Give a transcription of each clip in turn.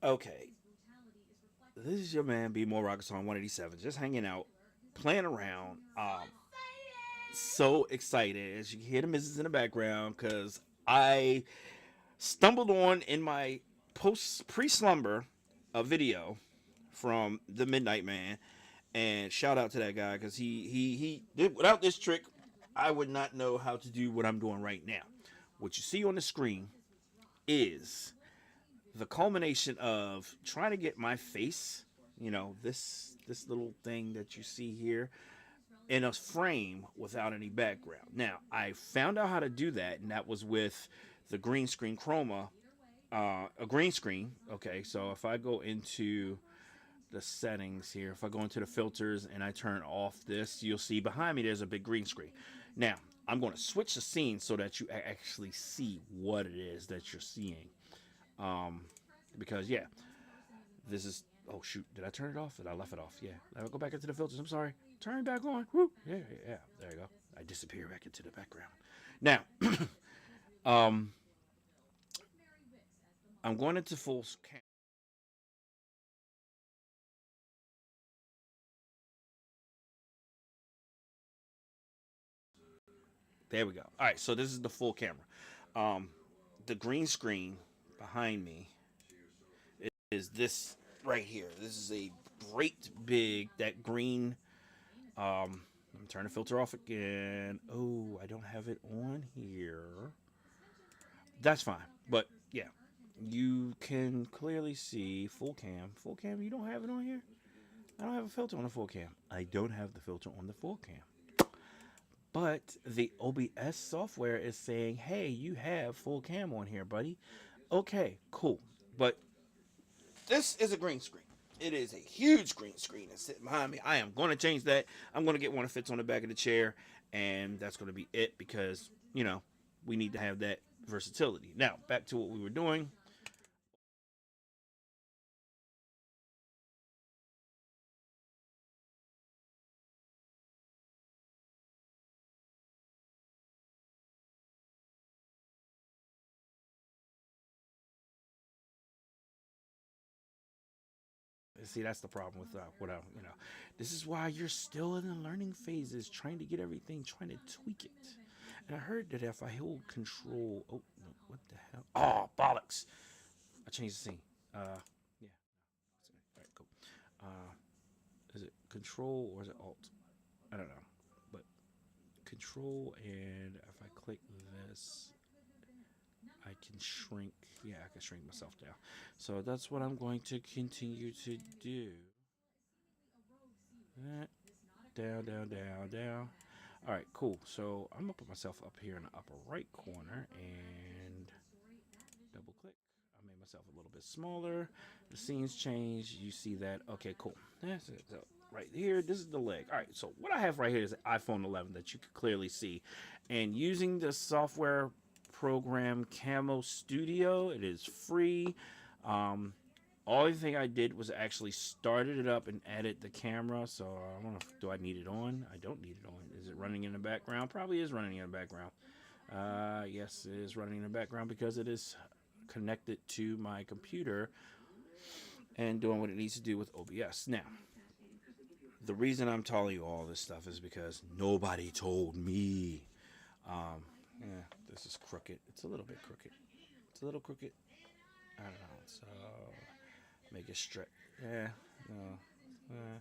Okay, this is your man B More Rockets on 187, just hanging out, playing around. So excited as you can hear the misses in the background because I stumbled on in my post pre slumber a video from the Midnight Man, and shout out to that guy because he did without this trick, I would not know how to do what I'm doing right now. What you see on the screen is the culmination of trying to get my face, this little thing that you see here, in a frame without any background. Now, I found out how to do that, and that was with the green screen chroma, a green screen. Okay, so if I go into the settings here, if I go into the filters and I turn off this, you'll see behind me there's a big green screen. Now, I'm going to switch the scene so that you actually see what it is that you're seeing. Because, yeah, this is. Oh, shoot. Did I turn it off? Did I left it off? Yeah. I'll go back into the filters. I'm sorry. Turn back on. Woo. Yeah, yeah, yeah. There you go. I disappear back into the background. Now, um, I'm going into full cam. There we go. All right. So, this is the full camera. Um, the green screen behind me is this right here. This is a great big, that green. Let me turn the filter off again. Oh, I don't have it on here. That's fine. But yeah, you can clearly see full cam. Full cam, you don't have it on here? I don't have a filter on the full cam. I don't have the filter on the full cam. But the OBS software is saying, hey, you have full cam on here, buddy. Okay, cool. But this is a green screen. It is a huge green screen that's sitting behind me. I am going to change that. I'm going to get one that fits on the back of the chair, and that's going to be it because, we need to have that versatility. Now, back to what we were doing. See, that's the problem with what I, this is why you're still in the learning phases, trying to get everything, trying to tweak it. And I heard that if I hold control, oh no, what the hell? Oh, bollocks! I changed the scene. Yeah. All right, cool. Is it control or is it alt? I don't know, but control, and if I click this, I can shrink. Yeah, I can shrink myself down. So that's what I'm going to continue to do. That down, down, down, down. All right, cool. So I'm gonna put myself up here in the upper right corner and double click. I made myself a little bit smaller. The scenes change. You see that? Okay, cool. That's it. So right here, this is the leg. All right. So what I have right here is an iPhone 11 that you can clearly see, and using the software program Camo Studio, it is free. Um, Only thing I did was actually started it up and added the camera. So I don't know. Do I need it on? I don't need it on. Is it running in the background? Probably is running in the background. Yes, it is running in the background because it is connected to my computer and doing what it needs to do with OBS. Now, the reason I'm telling you all this stuff is because nobody told me. Um, yeah, this is crooked. It's a little bit crooked. It's a little crooked. I don't know. So make it straight. Yeah, no. Uh,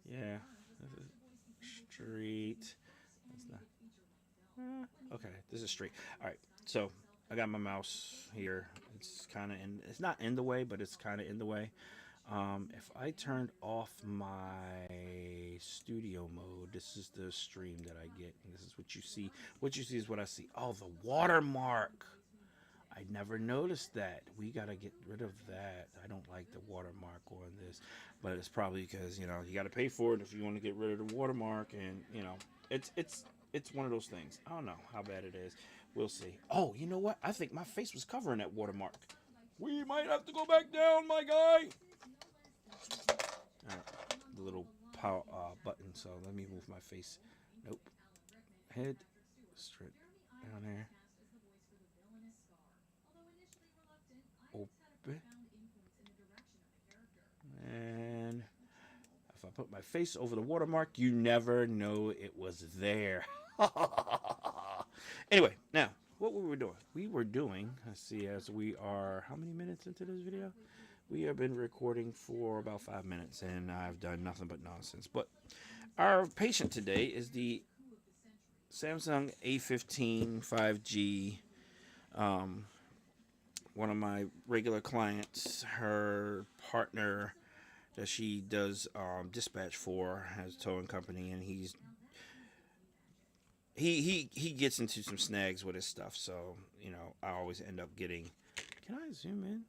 yeah, this is straight. That's not. Okay, this is straight. All right, so I got my mouse here. It's kind of in. It's not in the way, but it's kind of in the way. If I turned off my studio mode, this is the stream that I get, and this is what you see. What you see is what I see. Oh, the watermark. I never noticed that. We gotta get rid of that. I don't like the watermark on this, but it's probably because you got to pay for it if you want to get rid of the watermark, and it's one of those things. I don't know how bad it is. We'll see. Oh, you know what? I think my face was covering that watermark. We might have to go back down, my guy. The little power button. So let me move my face. Nope. Head straight down there. Open. put my face over the watermark, you never know it was there. Anyway, now, what were we doing? We were doing, let's see, as we are, how many minutes into this video? We have been recording for about 5 minutes, and I've done nothing but nonsense. But our patient today is the Samsung A15 5G. One of my regular clients, her partner that she does dispatch for, has a towing company, and he gets into some snags with his stuff. So, you know, I always end up getting. Can I zoom in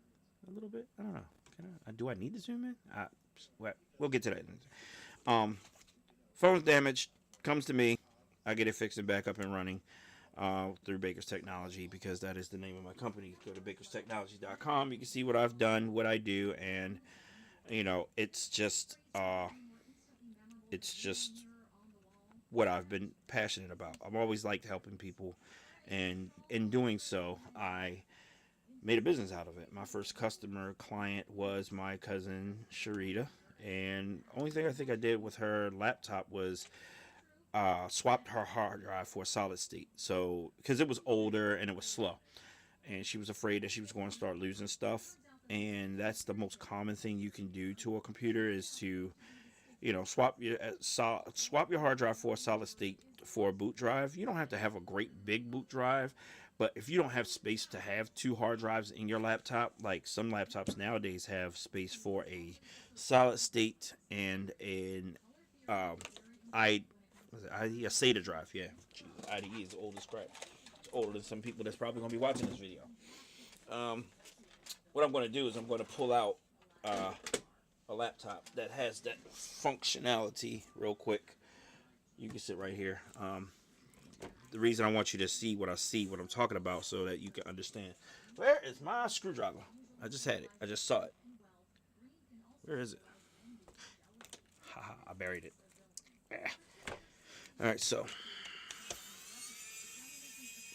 a little bit? I don't know. Can I? Do I need to zoom in? We'll get to that. Phone's damaged. Comes to me. I get it fixed and back up and running through Baker's Technology, because that is the name of my company. Go to bakerstechnology.com. You can see what I've done, what I do, and you know, it's just what I've been passionate about. I've always liked helping people, and in doing so, I made a business out of it. My first customer client was my cousin Sharita, and only thing I think I did with her laptop was swapped her hard drive for a solid state. So, because it was older and it was slow, and she was afraid that she was going to start losing stuff. And that's the most common thing you can do to a computer, is to, you know, swap your hard drive for a solid state for a boot drive. You don't have to have a great big boot drive, but if you don't have space to have 2 hard drives in your laptop, like some laptops nowadays have space for a solid state and an a SATA drive. Yeah, jeez, IDE is old as crap. It's older than some people that's probably going to be watching this video. What I'm going to do is I'm going to pull out a laptop that has that functionality real quick. You can sit right here. The reason I want you to see what I'm talking about, so that you can understand. Where is my screwdriver? I just had it. I just saw it. Where is it? Haha, I buried it. Alright, so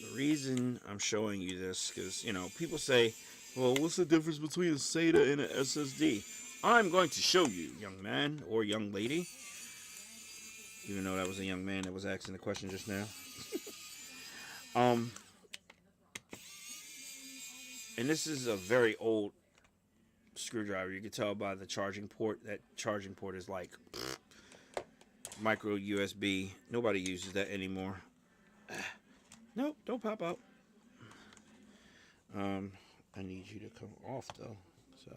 the reason I'm showing you this, because, you know, people say, well, what's the difference between a SATA and an SSD? I'm going to show you, young man or young lady. Even though that was a young man that was asking the question just now. And this is a very old screwdriver. You can tell by the charging port. That charging port is like micro USB. Nobody uses that anymore. Nope, don't pop out. I need you to come off though. So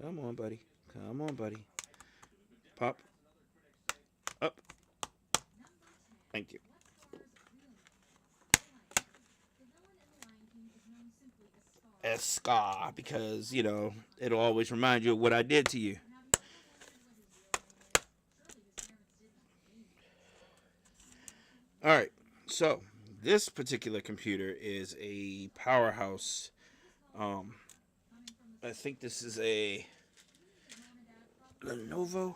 come on, buddy. Come on, buddy. Pop up. Thank you. Escar, because, you know, it'll always remind you of what I did to you. Alright, so this particular computer is a powerhouse. I think this is a Lenovo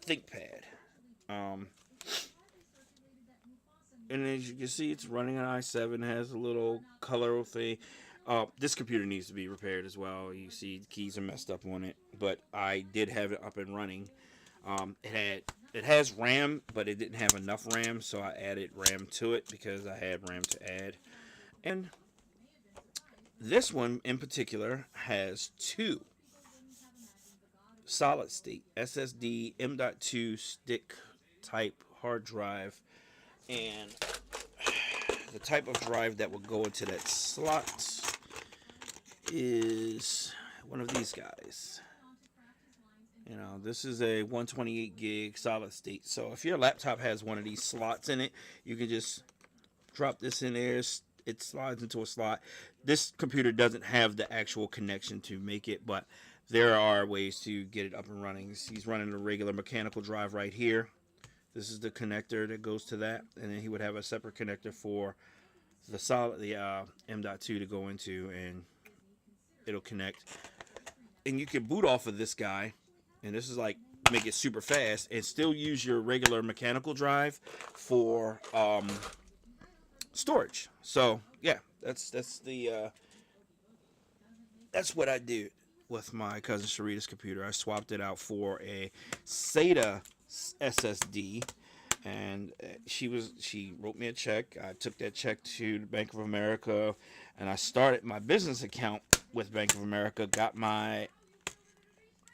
ThinkPad. And as you can see, it's running an i7, has a little color thing. This computer needs to be repaired as well. You see the keys are messed up on it, but I did have it up and running. It has RAM, but it didn't have enough RAM, so I added RAM to it because I had RAM to add. And this one in particular has 2 solid state SSD M.2 stick type hard drive, and the type of drive that will go into that slot is one of these guys. You know, this is a 128 gig solid state. So if your laptop has one of these slots in it, you can just drop this in there. It slides into a slot. This computer doesn't have the actual connection to make it, but there are ways to get it up and running. He's running a regular mechanical drive right here. This is the connector that goes to that, and then he would have a separate connector for the M.2 to go into, and it'll connect. And you can boot off of this guy, and this is like make it super fast, and still use your regular mechanical drive for storage. So yeah, that's what I do. with my cousin Sharita's computer. I swapped it out for a SATA SSD, and she wrote me a check. I took that check to the Bank of America, and I started my business account with Bank of America. Got my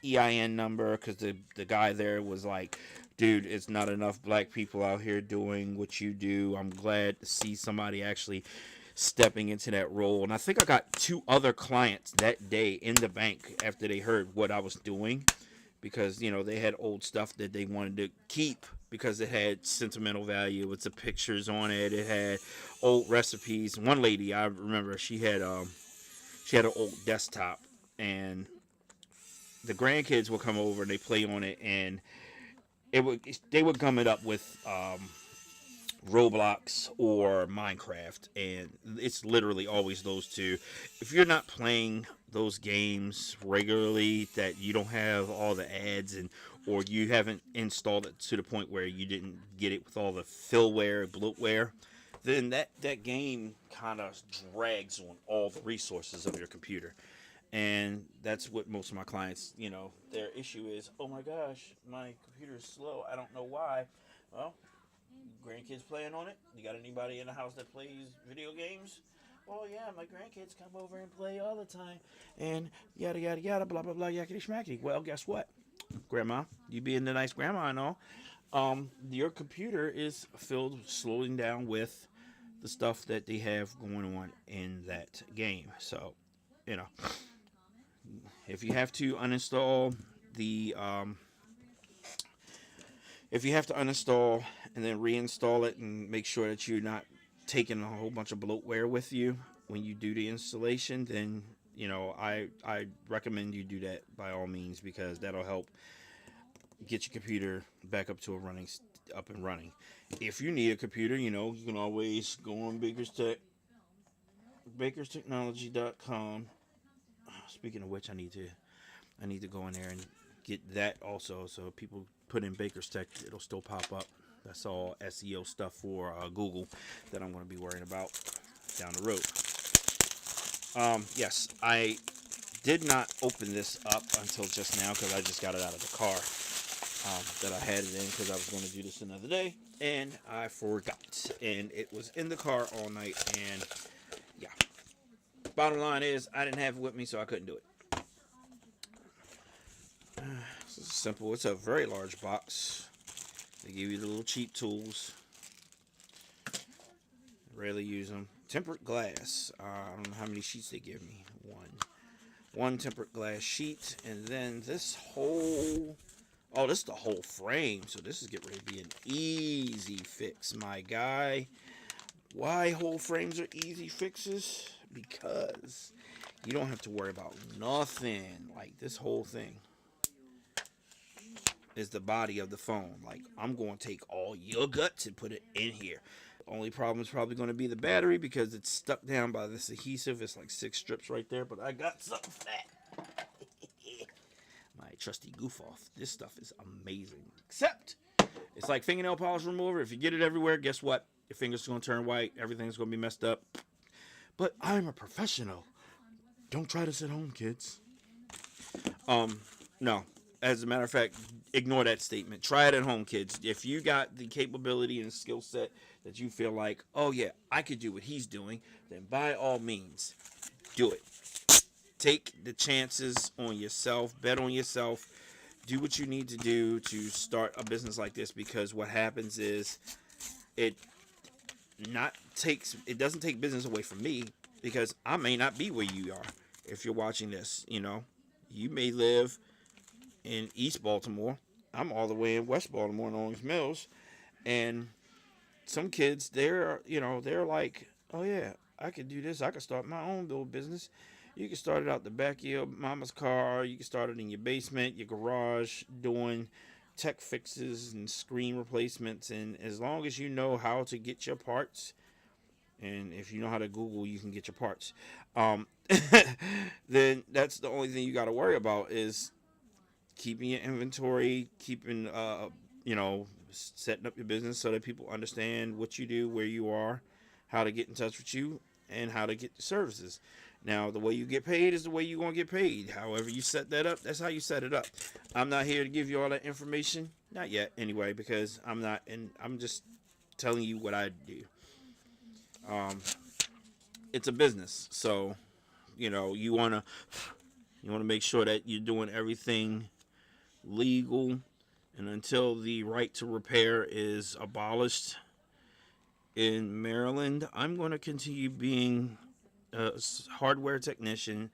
EIN number because the guy there was like, dude, it's not enough black people out here doing what you do. I'm glad to see somebody actually stepping into that role. And I think I got 2 other clients that day in the bank after they heard what I was doing, because they had old stuff that they wanted to keep because it had sentimental value with the pictures on it. It had old recipes. One lady, I remember, she had an old desktop, and the grandkids would come over and they play on it, and they would gum it up with Roblox or Minecraft, and it's literally always those two. If you're not playing those games regularly, that you don't have all the ads, and or you haven't installed it to the point where you didn't get it with all the fillware, bloatware, then that game kind of drags on all the resources of your computer. And that's what most of my clients, their issue is, oh my gosh, my computer is slow, I don't know why. Well, grandkids playing on it? You got anybody in the house that plays video games? Well, yeah, my grandkids come over and play all the time, and yada yada yada, blah blah blah, yakety schmackety. Well, guess what, Grandma? You being the nice grandma and all, your computer is filled, slowing down with the stuff that they have going on in that game. So, you know, if you have to uninstall the if you have to uninstall and then reinstall it, and make sure that you're not taking a whole bunch of bloatware with you when you do the installation, then I recommend you do that by all means, because that'll help get your computer back up and running. If you need a computer, you can always go on bakerstechnology.com. Speaking of which, I need to go in there and get that also. So people put in Baker's Tech, it'll still pop up. That's all SEO stuff for Google that I'm going to be worrying about down the road. Yes, I did not open this up until just now because I just got it out of the car that I had it in, because I was going to do this another day, and I forgot. And it was in the car all night, and yeah. Bottom line is, I didn't have it with me, so I couldn't do it. This is simple. It's a very large box. They give you the little cheap tools. Rarely use them. Tempered glass. I don't know how many sheets they give me. One tempered glass sheet, and then this whole... Oh, this is the whole frame. So this is getting ready to be an easy fix, my guy. Why whole frames are easy fixes? Because you don't have to worry about nothing. Like, this whole thing is the body of the phone. Like, I'm going to take all your guts and put it in here. Only problem is probably going to be the battery, because it's stuck down by this adhesive. It's like 6 strips right there, but I got something for that. My trusty goof off. This stuff is amazing. Except, it's like fingernail polish remover. If you get it everywhere, guess what? Your fingers are going to turn white. Everything's going to be messed up. But I'm a professional. Don't try this at home, kids. No. As a matter of fact, ignore that statement. Try it at home, kids. If you got the capability and skill set that you feel like, oh yeah, I could do what he's doing, then by all means, do it. Take the chances on yourself. Bet on yourself. Do what you need to do to start a business like this, because what happens is it doesn't take business away from me, because I may not be where you are. If you're watching this, you may live in East Baltimore. I'm all the way in West Baltimore in Owings Mills, and some kids, they're like, oh yeah, I could do this. I could start my own little business. You can start it out the back of your mama's car. You can start it in your basement, your garage, doing tech fixes and screen replacements. And as long as you know how to get your parts, and if you know how to Google, you can get your parts, then that's the only thing you got to worry about, is keeping your inventory, keeping, setting up your business so that people understand what you do, where you are, how to get in touch with you. and how to get the services. Now, the way you get paid is the way you're going to get paid. However you set that up, that's how you set it up. I'm not here to give you all that information. Not yet, anyway, because I'm not, and I'm just telling you what I do. Um, it's a business, so you wanna make sure that you're doing everything legal, and until the right to repair is abolished in Maryland, I'm going to continue being a hardware technician,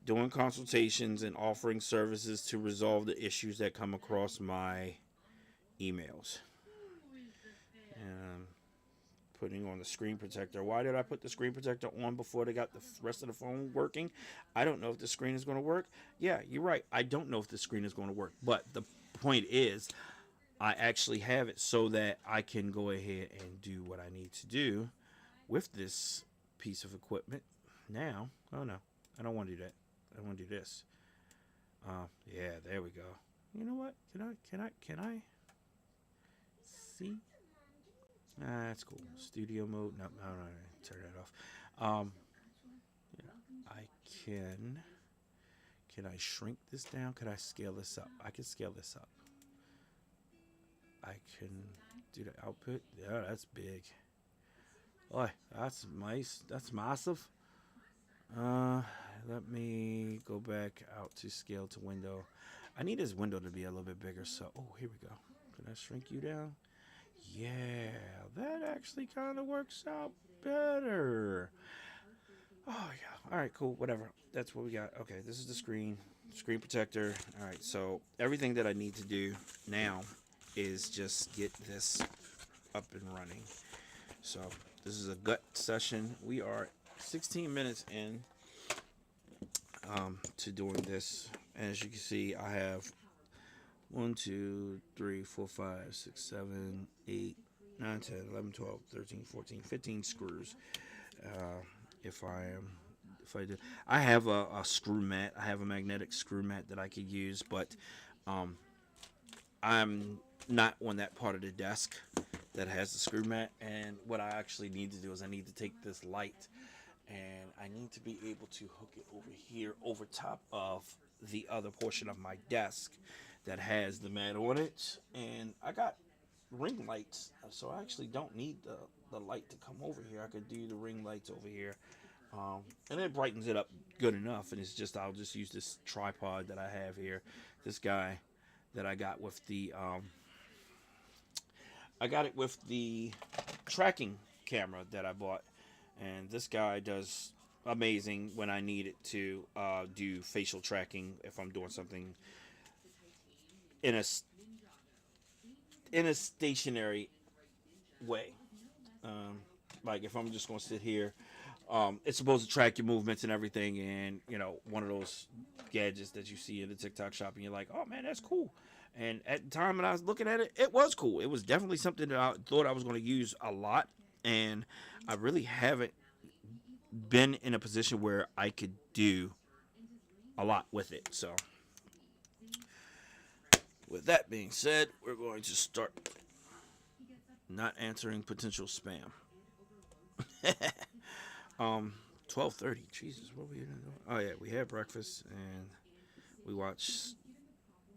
doing consultations and offering services to resolve the issues that come across my emails. And putting on the screen protector. Why did I put the screen protector on before they got the rest of the phone working? I don't know if the screen is going to work. Yeah, you're right. I don't know if the screen is going to work. But the point is, I actually have it so that I can go ahead and do what I need to do with this piece of equipment. Now, oh no, I don't want to do that. I want to do this. Yeah, there we go. You know what? Can I see? That's cool. Studio mode. No, turn that off. Yeah, I can. Can I shrink this down? Can I scale this up? I can scale this up. I can do the output. Yeah, that's big. Oh, that's nice. That's massive. Let me go back out to scale to window. I need this window to be a little bit bigger. So, here we go. Can I shrink you down? Yeah, that actually kind of works out better. Oh, yeah. All right, cool. Whatever. That's what we got. Okay, this is the screen protector. All right, so everything that I need to do now is just get this up and running. So this is a gut session. We are 16 minutes in to doing this. As you can see, I have 1, 2, 3, 4, 5, 6, 7, 8, 9, 10, 11, 12, 13, 14, 15 screws. If I do, I have a screw mat. I have a magnetic screw mat that I could use, but I'm not on that part of the desk that has the screw mat. And what I actually need to do is I need to take this light and I need to be able to hook it over here over top of the other portion of my desk that has the mat on it. And I got ring lights, so I actually don't need the light to come over here. I could do the ring lights over here, and it brightens it up good enough. And it's just, I'll just use this tripod that I have here, this guy that I got with the tracking camera that I bought. And this guy does amazing when I need it to do facial tracking if I'm doing something in a stationary way. Like if I'm just going to sit here, it's supposed to track your movements and everything. And, one of those gadgets that you see in the TikTok shop and you're like, oh man, that's cool. And at the time when I was looking at it, it was cool. It was definitely something that I thought I was going to use a lot. And I really haven't been in a position where I could do a lot with it. So with that being said, we're going to start not answering potential spam. 12:30. Jesus, what were we doing? Oh yeah, we had breakfast and we watched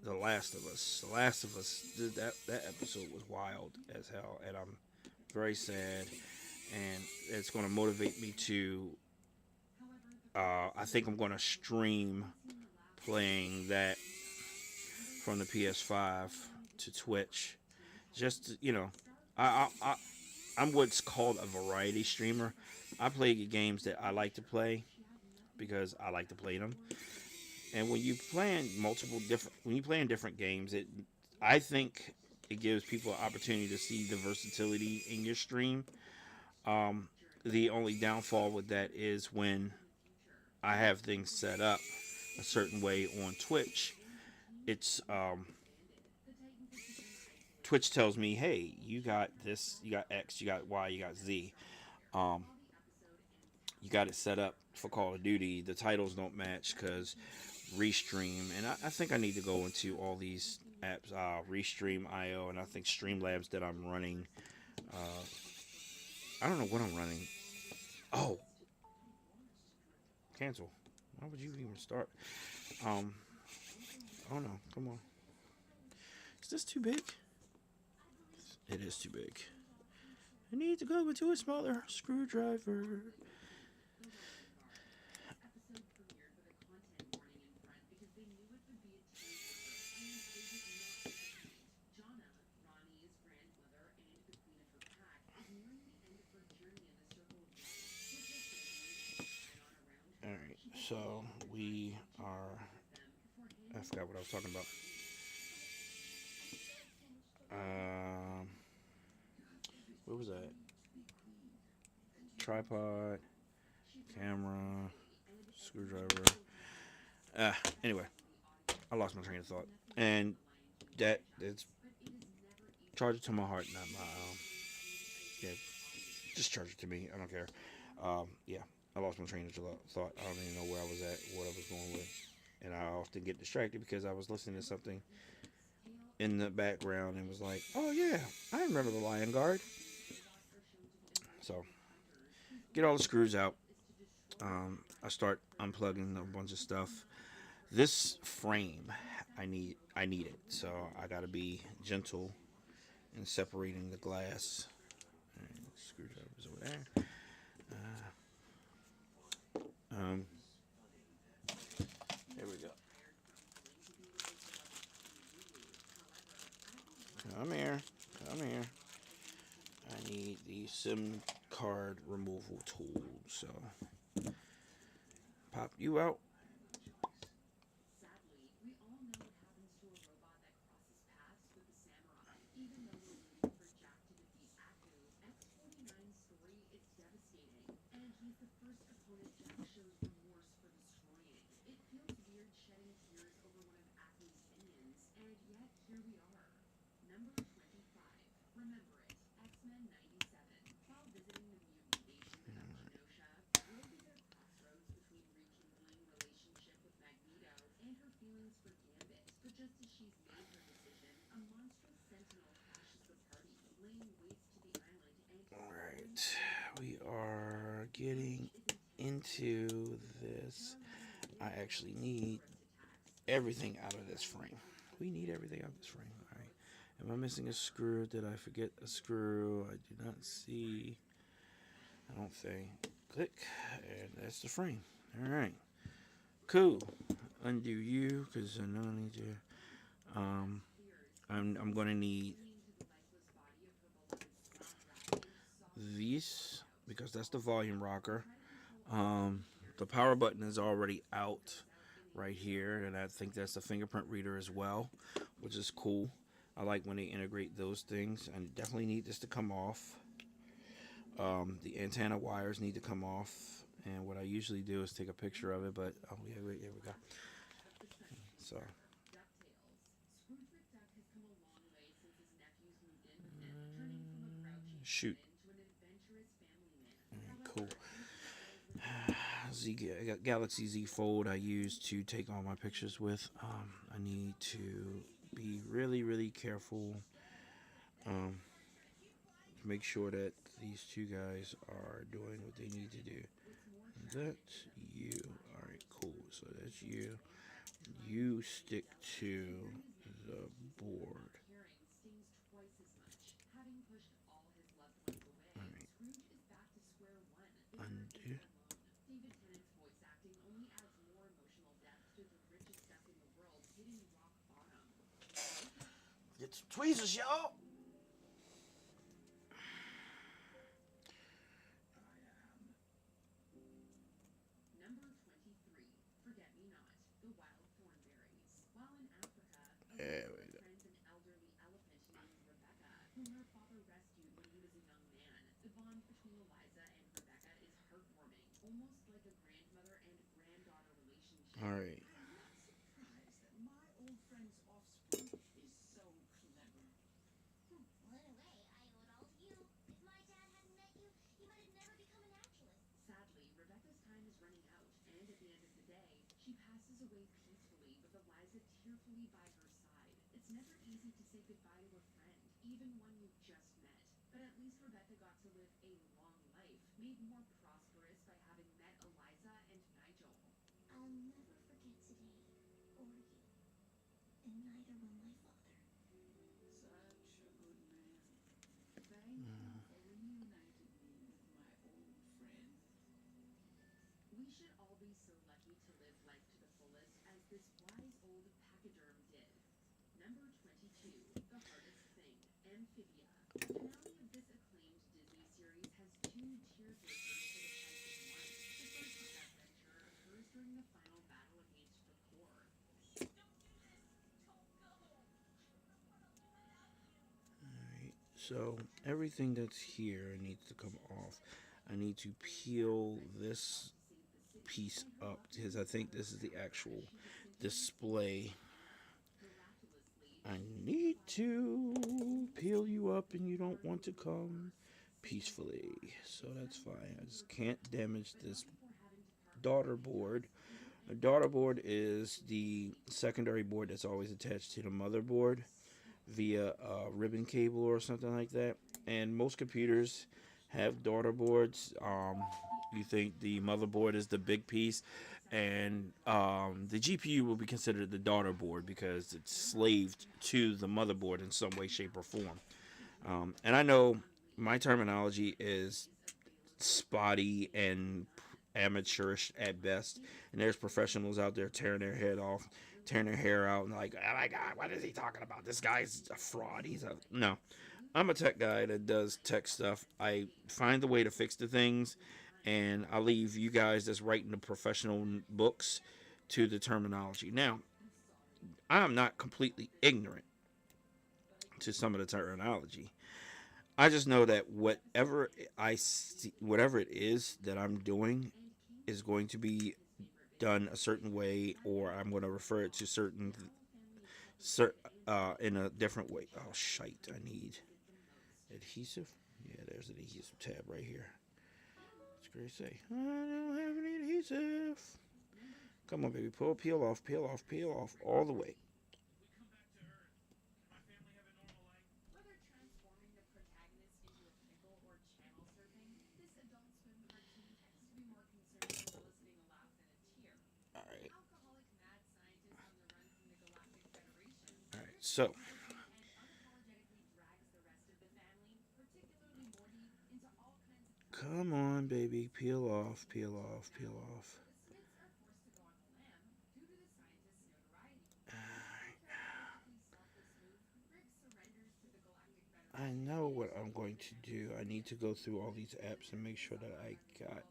The Last of Us. The Last of Us. That episode was wild as hell, and I'm very sad. And it's going to motivate me to. I think I'm going to stream playing that from the PS5 to Twitch. Just I'm what's called a variety streamer. I play games that I like to play because I like to play them. And when you play in different games, I think it gives people an opportunity to see the versatility in your stream. The only downfall with that is when I have things set up a certain way on Twitch. It's Twitch tells me, hey, you got this, you got X, you got Y, you got Z. You got it set up for Call of Duty. The titles don't match because Restream, and I think I need to go into all these apps, Restream.io, and I think Streamlabs that I'm running. I don't know what I'm running. Oh, Cancel. Why would you even start? Um, oh no, come on. Is this too big? It is too big. I need to go into a smaller screwdriver. Alright, so we are. I forgot what I was talking about. Um, what was that? Tripod, camera, screwdriver. Anyway, I lost my train of thought. And it's charge it to my heart, not my yeah. Just charge it to me. I don't care. Yeah, I lost my train of thought. I don't even know where I was at, what I was going with, and I often get distracted because I was listening to something in the background and was like, "Oh yeah, I remember the Lion Guard." So get all the screws out. I start unplugging a bunch of stuff. This frame, I need it. So I gotta be gentle in separating the glass. And screwdrivers over there. Um, there we go. Come here, come here. I need the SIM card removal tool. So pop you out. Alright, we are getting into this. I actually need everything out of this frame. We need everything out of this frame. Alright. Am I missing a screw? Did I forget a screw? I do not see. I don't think. Click. And that's the frame. Alright. Cool. Undo you because I know I need to. Um, I'm going to need these because that's the volume rocker. The power button is already out right here, and I think that's the fingerprint reader as well, which is cool. I like when they integrate those things. I definitely need this to come off. The antenna wires need to come off, and what I usually do is take a picture of it, but oh yeah, wait, here we go. So shoot. Cool. Galaxy Z Fold I use to take all my pictures with. I need to be really, really careful. Make sure that these two guys are doing what they need to do. That's you. Alright, cool. So that's you. You stick to the board. Alright, undo. Get some tweezers, y'all! There we go. Alright. Alright, so everything that's here needs to come off. I need to peel this piece up because I think this is the actual display. I need to peel you up and you don't want to come peacefully. So that's fine. I just can't damage this daughter board. A daughter board is the secondary board that's always attached to the motherboard via a ribbon cable or something like that. And most computers have daughter boards. You think the motherboard is the big piece, and the GPU will be considered the daughter board because it's slaved to the motherboard in some way, shape, or form. And I know my terminology is spotty and amateurish at best, and there's professionals out there tearing their head off, tearing their hair out, and like, oh my god, what is he talking about? This guy's a fraud. He's a no. I'm a tech guy that does tech stuff. I find the way to fix the things, and I leave you guys that's writing the professional books to the terminology. Now, I'm not completely ignorant to some of the terminology. I just know that whatever I see, whatever it is that I'm doing, is going to be done a certain way, or I'm going to refer it to in a different way. Oh shite! I need adhesive. Yeah, there's an adhesive tab right here. It's great to say. I don't have any adhesive. Come on, baby. Peel off, peel off, peel off, all the way. All right. All right. So, come on, baby. Peel off, peel off, peel off. I know what I'm going to do. I need to go through all these apps and make sure that I got.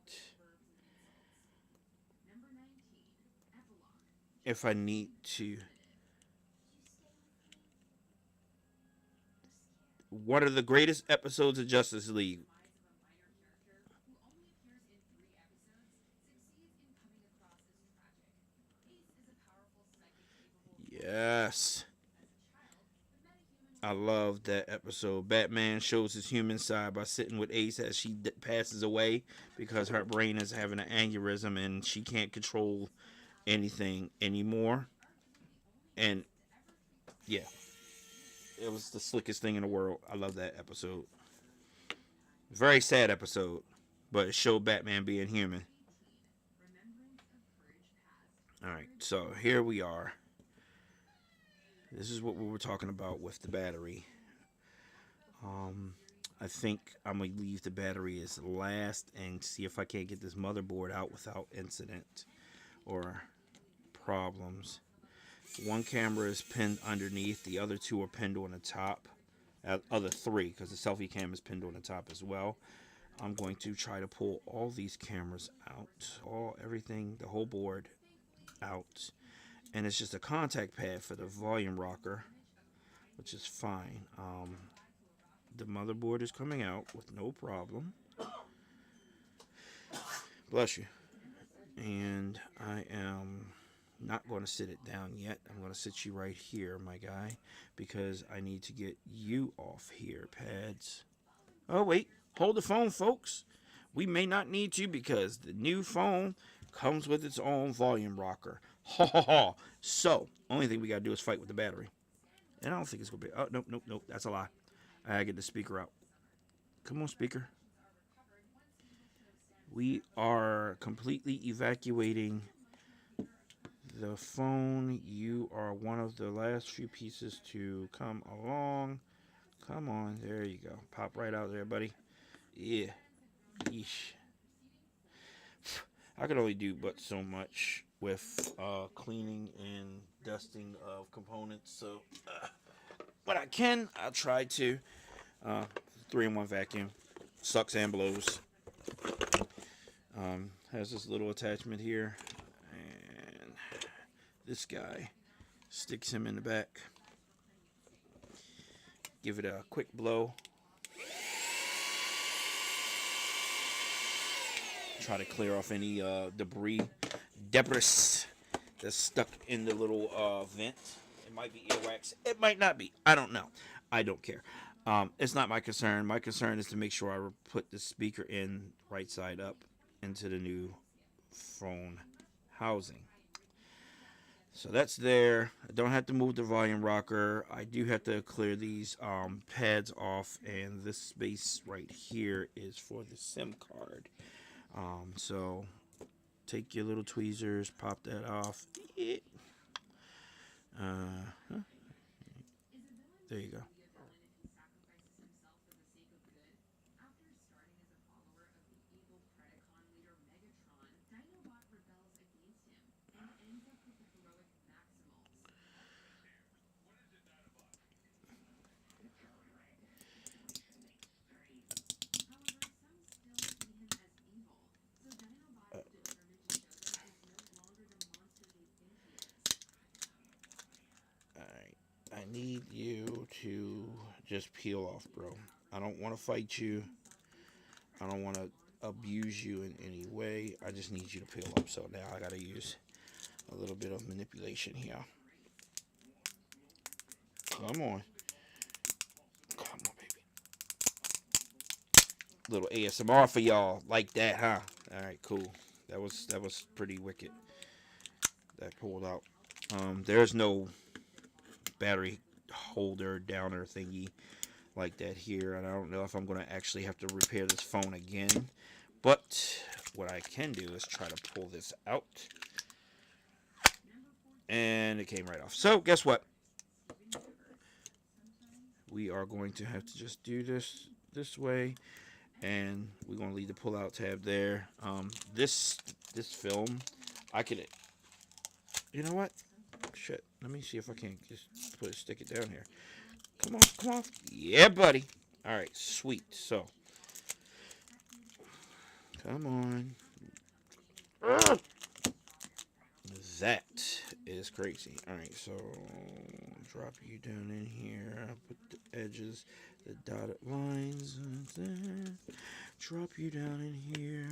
If I need to. One of the greatest episodes of Justice League. Yes. I love that episode. Batman shows his human side by sitting with Ace as she passes away because her brain is having an aneurysm and she can't control anything anymore. And yeah, it was the slickest thing in the world. I love that episode. Very sad episode, but it showed Batman being human. All right, so here we are. This is what we were talking about with the battery. Um, I think I'm gonna leave the battery as last and see if I can't get this motherboard out without incident or problems. One camera is pinned underneath, the other two are pinned on the top. Other three, because the selfie cam is pinned on the top as well. I'm going to try to pull all these cameras out, everything, the whole board out, and it's just a contact pad for the volume rocker, which is fine. The motherboard is coming out with no problem. Bless you. And I am not going to sit it down yet. I'm going to sit you right here, my guy, because I need to get you off here, pads. Oh, wait. Hold the phone, folks. We may not need to because the new phone comes with its own volume rocker. Ha ha ha. So, only thing we got to do is fight with the battery. And I don't think it's going to be. Oh, nope, nope, nope. That's a lie. I gotta get the speaker out. Come on, speaker. We are completely evacuating the phone. You are one of the last few pieces to come along. Come on. There you go. Pop right out there, buddy. Yeah. Yeesh. I could only do but so much with cleaning and dusting of components. So, but I can. I'll try to. Uh, 3-in-1 vacuum. Sucks and blows. Has this little attachment here. And this guy sticks him in the back. Give it a quick blow. Try to clear off any debris that's stuck in the little vent. It might be earwax. It might not be. I don't know. I don't care. It's not my concern. My concern is to make sure I put the speaker in right side up into the new phone housing. So that's there. I don't have to move the volume rocker. I do have to clear these pads off, and this space right here is for the SIM card. So take your little tweezers, pop that off. Huh? There you go. Alright. I need you to just peel off, bro. I don't want to fight you. I don't want to abuse you in any way. I just need you to peel up. So now I got to use a little bit of manipulation here. Come on. Come on, baby. Little ASMR for y'all. Like that, huh? Alright, cool. That was pretty wicked. That pulled out. There's no battery holder downer thingy like that here, and I don't know if I'm going to actually have to repair this phone again, but what I can do is try to pull this out, and it came right off. So guess what, we are going to have to just do this way, and we're going to leave the pull out tab there. This film, I could, you know what, shit, let me see if I can just stick it down here. Come on. Yeah, buddy. All right, sweet. So, come on. That is crazy. All right, so drop you down in here. Put the edges, the dotted lines there. Drop you down in here.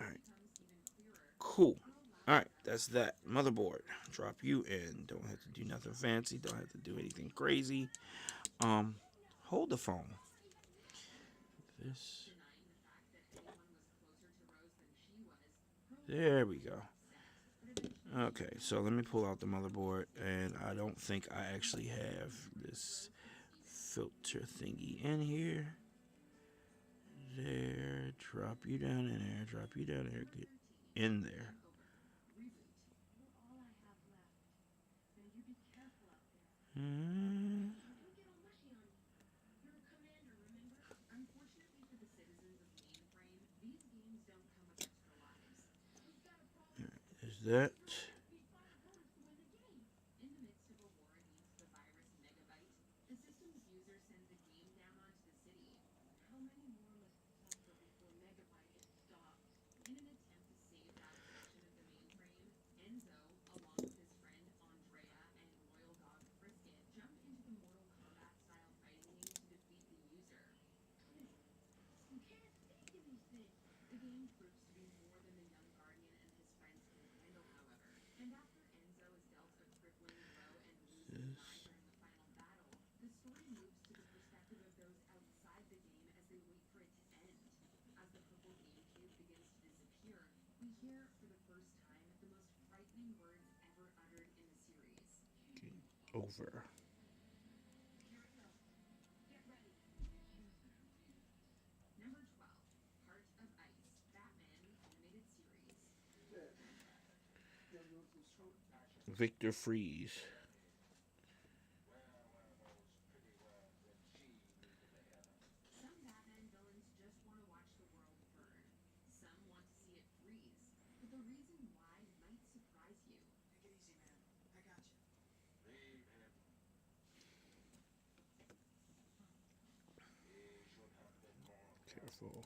All right. Cool. All right, that's that. Motherboard. Drop you in. Don't have to do nothing fancy. Don't have to do anything crazy. Hold the phone. This. There we go. Okay, so let me pull out the motherboard, and I don't think I actually have this filter thingy in here. There, drop you down in there, drop you down there, get in there. Hmm. Is that? Over. Victor Freeze. powerful.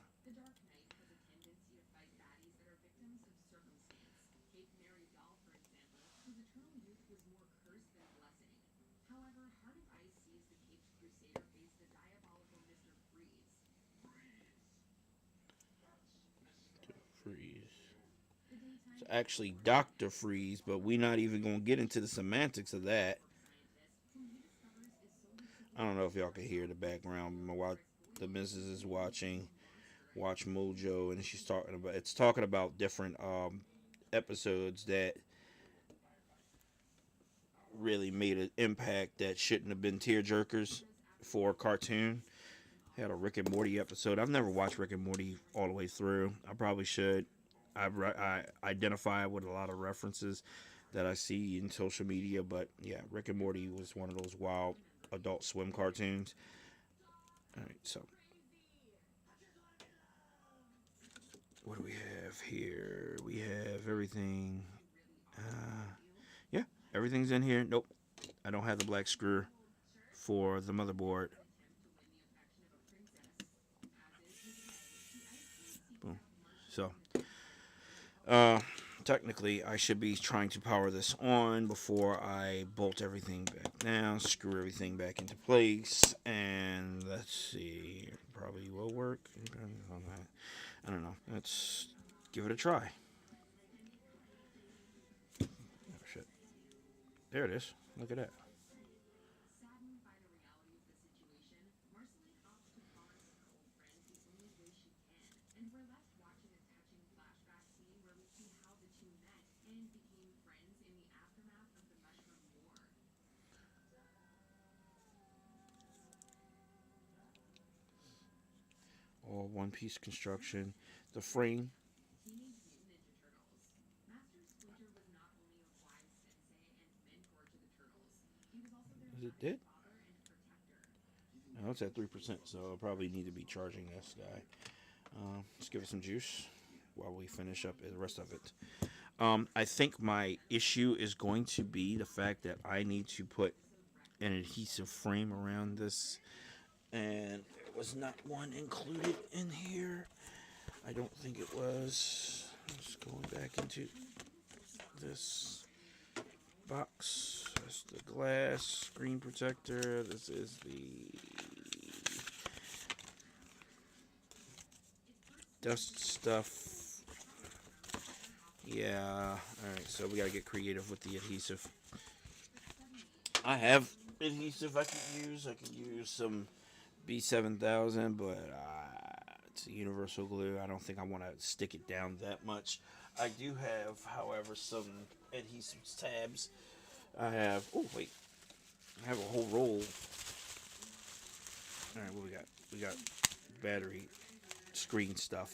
Freeze. It's actually Dr. Freeze, but we're not even going to get into the semantics of that. I don't know if y'all can hear the background. The missus is watching Watch Mojo, and she's talking about different episodes that really made an impact that shouldn't have been tearjerkers for a cartoon. Had a Rick and Morty episode. I've never watched Rick and Morty all the way through. I probably should. I identify with a lot of references that I see in social media, but yeah, Rick and Morty was one of those wild Adult Swim cartoons. All right, so what do we have here? We have everything. Yeah, everything's in here. Nope, I don't have the black screw for the motherboard. Boom. So, uh, technically, I should be trying to power this on before I bolt everything back down, screw everything back into place, and let's see. Probably will work. I don't know. Let's give it a try. Oh, shit. There it is. Look at that. All one piece construction. The frame. Is it dead? No, it's at 3%, so I'll probably need to be charging this guy. Let's give it some juice while we finish up the rest of it. I think my issue is going to be the fact that I need to put an adhesive frame around this, and there was not one included in here. I don't think it was. Just going back into this box. That's the glass screen protector. This is the dust stuff. Yeah, alright, so we gotta get creative with the adhesive. I have adhesive I could use. I could use some B7000, but it's a universal glue. I don't think I want to stick it down that much. I do have, however, some adhesive tabs. I have, oh wait, I have a whole roll. Alright, what we got? We got battery screen stuff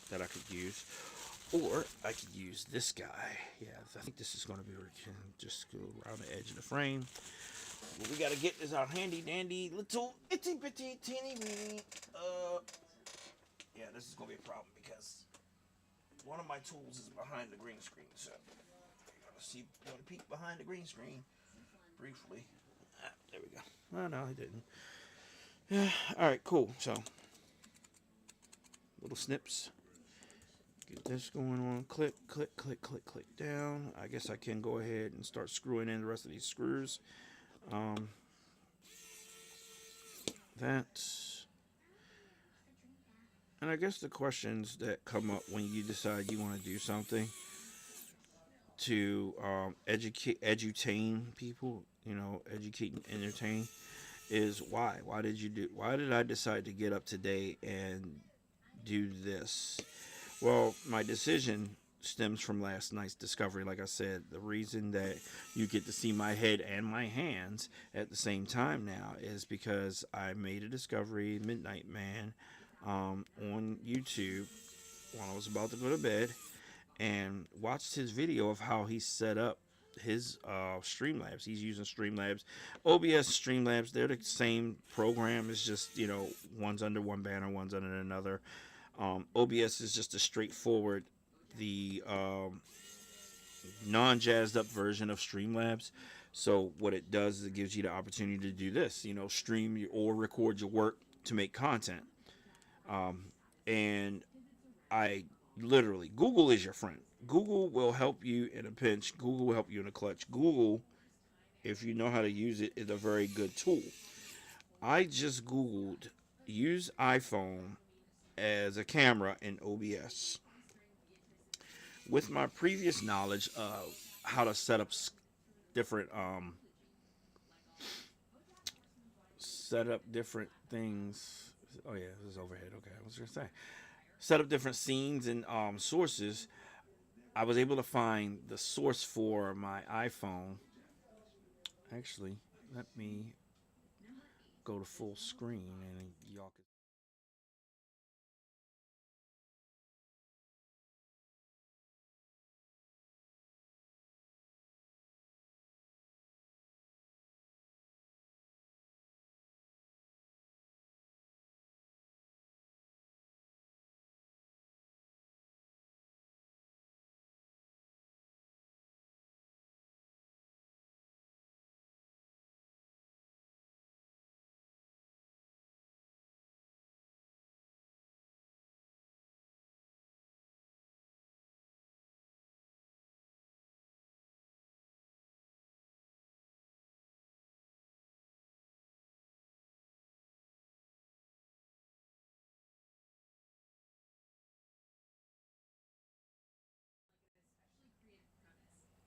that I could use. Or I could use this guy. Yeah, I think this is going to be where we can just go around the edge of the frame. What we got to get is our handy dandy little itty bitty teeny weeny. Yeah, this is going to be a problem because one of my tools is behind the green screen. So you want to peek behind the green screen briefly. There we go. Oh, no, I didn't. Yeah, all right, cool. So little snips. Get this going on. Click, click, click, click, click down. I guess I can go ahead and start screwing in the rest of these screws. That's... And I guess the questions that come up when you decide you want to do something to edutain people, educate and entertain, is why? Why did I decide to get up today and do this? Well, my decision stems from last night's discovery. Like I said, the reason that you get to see my head and my hands at the same time now is because I made a discovery, Midnight Man, on YouTube when I was about to go to bed, and watched his video of how he set up his Streamlabs. He's using Streamlabs, OBS Streamlabs. They're the same program. It's just one's under one banner, one's under another. OBS is just a straightforward, the non-jazzed up version of Streamlabs. So what it does is it gives you the opportunity to do this, stream or record your work to make content. And I literally, Google is your friend. Google will help you in a pinch. Google will help you in a clutch. Google, if you know how to use it, is a very good tool. I just Googled use iPhone as a camera in OBS. With my previous knowledge of how to set up different things. Oh yeah, this is overhead. Okay, I was gonna say set up different scenes and sources. I was able to find the source for my iPhone. Actually, let me go to full screen and y'all can.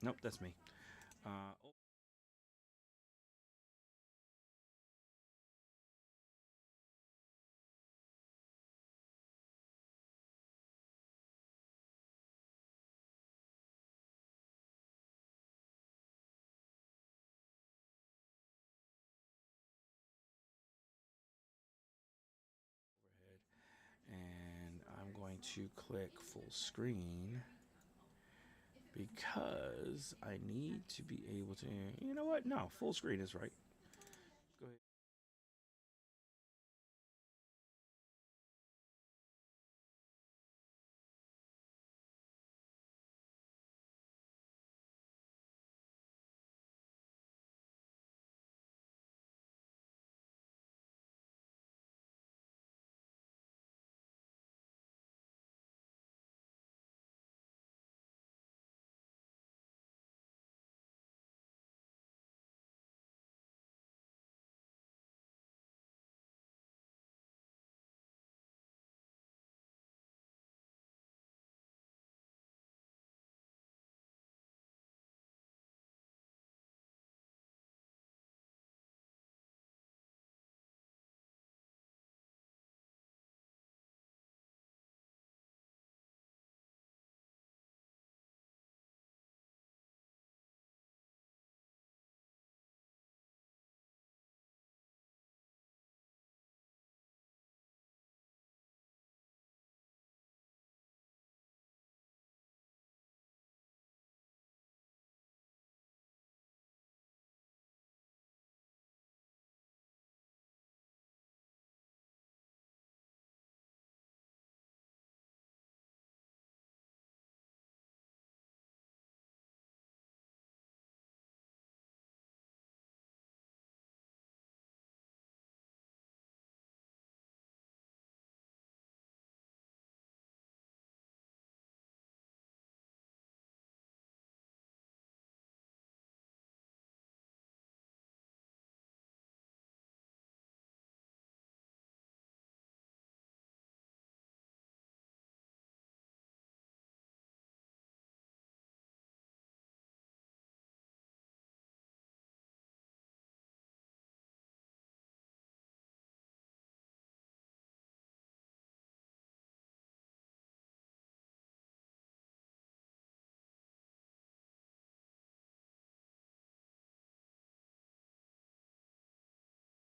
Nope, that's me. Oh, overhead, and I'm going to click full screen because I need to be able to. You know what? No, full screen is right. Go ahead.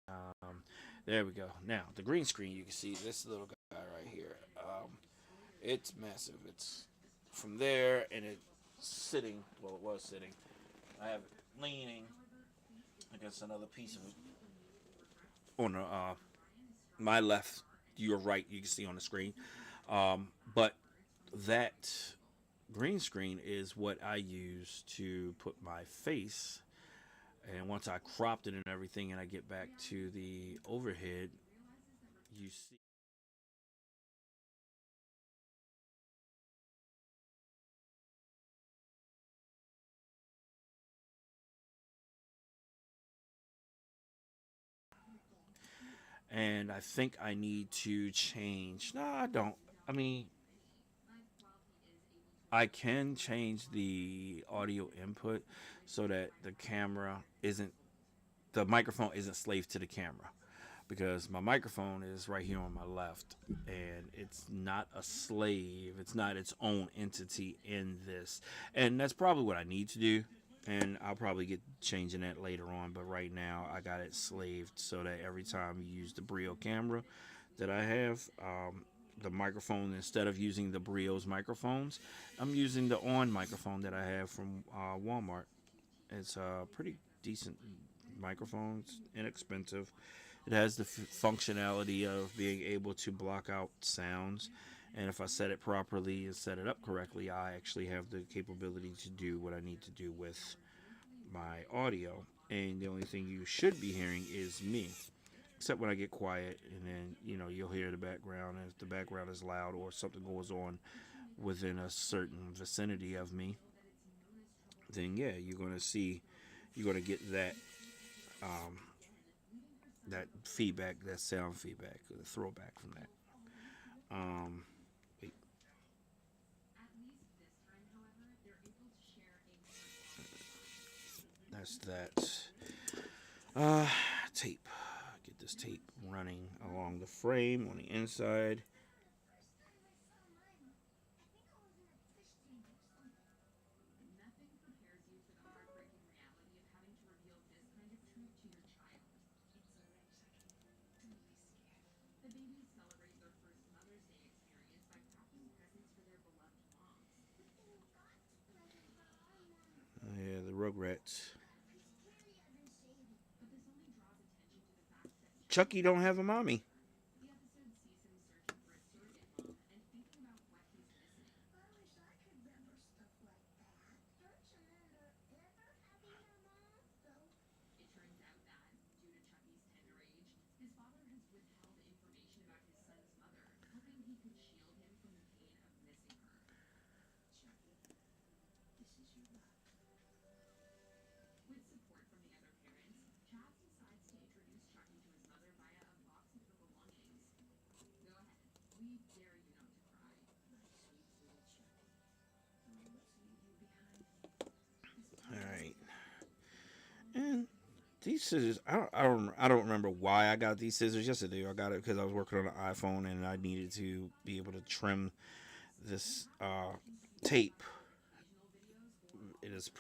Um, there we go. Now the green screen. You can see this little guy right here. It's massive. It's from there, and it's sitting. Well, it was sitting. I have it leaning against another piece of on my left, your right. You can see on the screen. But that green screen is what I use to put my face. And once I cropped it and everything, and I get back to the overhead, you see and I think I need to change. No, I don't. I mean, I can change the audio input so that the microphone isn't slave to the camera, because my microphone is right here on my left, and it's not a slave. It's not its own entity in this, and that's probably what I need to do. And I'll probably get changing that later on. But right now, I got it slaved so that every time you use the Brio camera that I have, the microphone, instead of using the Brio's microphones, I'm using the on microphone that I have from Walmart. It's a pretty decent microphone. It's inexpensive. It has the functionality of being able to block out sounds. And if I set it properly and set it up correctly, I actually have the capability to do what I need to do with my audio. And the only thing you should be hearing is me, except when I get quiet, and then you'll hear the background. And if the background is loud or something goes on within a certain vicinity of me, then yeah, you're gonna get um, that feedback, that sound feedback, the throwback from that. Um, Wait, that's that. Uh, Tape. Get this tape running along the frame on the inside. Yeah, the Rugrats. Chucky don't have a mommy. All right, and these scissors. I don't remember why I got these scissors. Yes, I do. I got it because I was working on an iPhone and I needed to be able to trim this tape. It is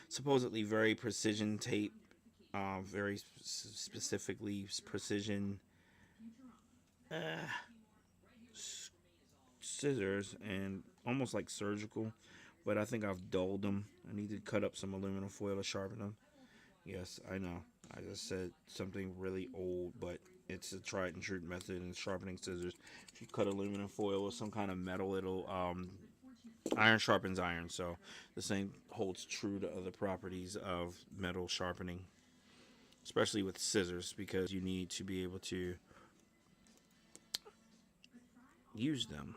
supposedly very precision tape, very specifically precision uh, scissors, and almost like surgical. But I think I've dulled them. I need to cut up some aluminum foil to sharpen them. Yes, I know. I just said something really old, but it's a tried and true method in sharpening scissors. If you cut aluminum foil or some kind of metal, it'll iron sharpens iron. So the same holds true to other properties of metal sharpening, especially with scissors, because you need to be able to use them.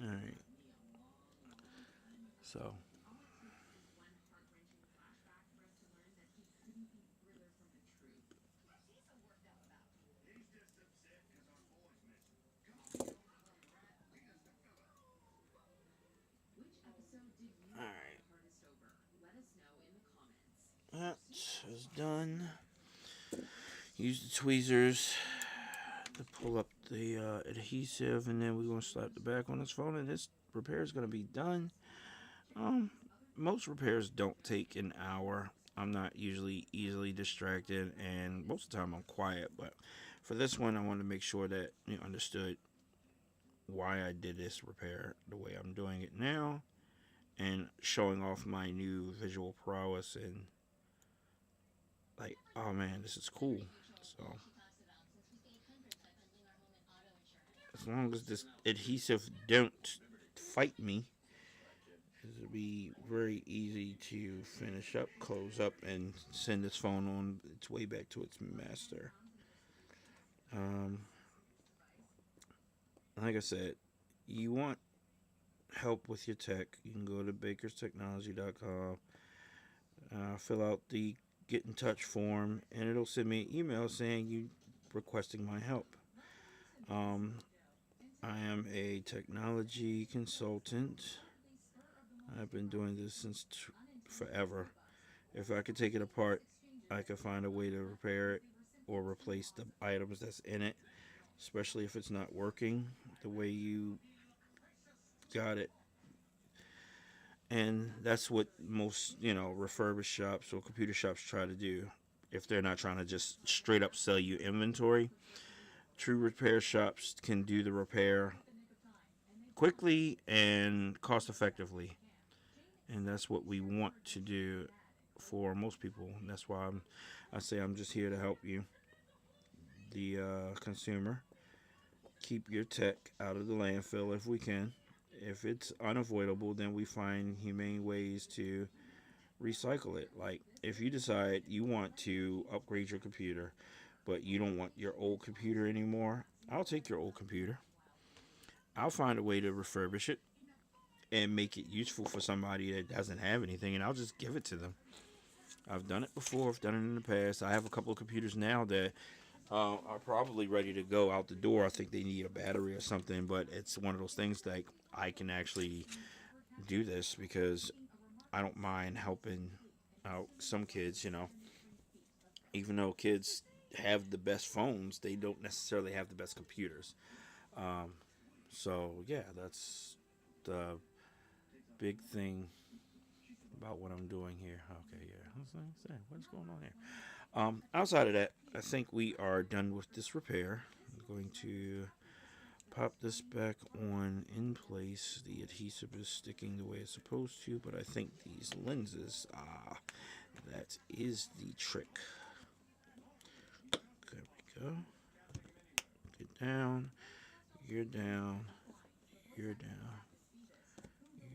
All right. So, all right. That is done. Use the tweezers to pull up the adhesive, and then we're gonna slap the back on this phone, and this repair is gonna be done. Um, Most repairs don't take an hour. I'm not usually easily distracted, and most of the time I'm quiet. But for this one, I wanted to make sure that you understood why I did this repair the way I'm doing it now, and showing off my new visual prowess, and like, oh man, this is cool. So as long as this adhesive don't fight me, it'll be very easy to finish up, close up, and send this phone on its way back to its master. Um, like I said, you want help with your tech, you can go to bakerstechnology.com, fill out the get in touch form, and it'll send me an email saying you requesting my help. Um, I am a technology consultant. I've been doing this since forever. If I could take it apart, I could find a way to repair it or replace the items that's in it, especially if it's not working the way you got it. And that's what most, refurbished shops or computer shops try to do. If they're not trying to just straight up sell you inventory, true repair shops can do the repair quickly and cost effectively. And that's what we want to do for most people. And that's why I say I'm just here to help you, the consumer. Keep your tech out of the landfill if we can. If it's unavoidable, then we find humane ways to recycle it. Like if you decide you want to upgrade your computer, but you don't want your old computer anymore, I'll take your old computer. I'll find a way to refurbish it and make it useful for somebody that doesn't have anything, and I'll just give it to them. I've done it before. I've done it in the past. I have a couple of computers now that are probably ready to go out the door. I think they need a battery or something, but it's one of those things like I can actually do this because I don't mind helping out some kids, even though kids have the best phones, they don't necessarily have the best computers. Um, so, yeah, that's the big thing about what I'm doing here. Okay, yeah. What's going on here? Outside of that, I think we are done with this repair. I'm going to pop this back on in place. The adhesive is sticking the way it's supposed to, but I think these lenses, that is the trick. There we go. Get down. You're down. You're down.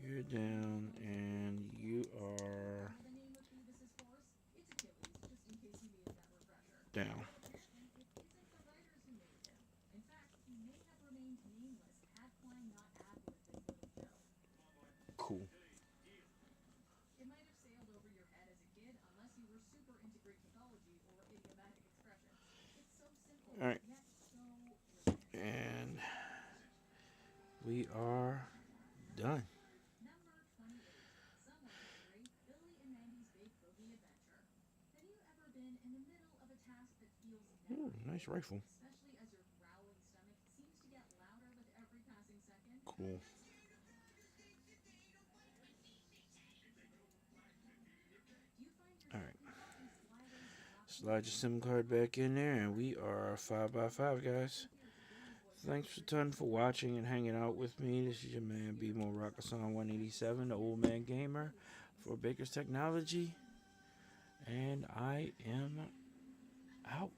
You're down. And you are down. Cool. All right. And we are done. Ooh, nice rifle. Cool. All right. Slide your SIM card back in there, and we are 5x5, guys. Thanks a ton for watching and hanging out with me. This is your man, B-Mo Rockason 187, the old man gamer for Baker's Technology. And I am out.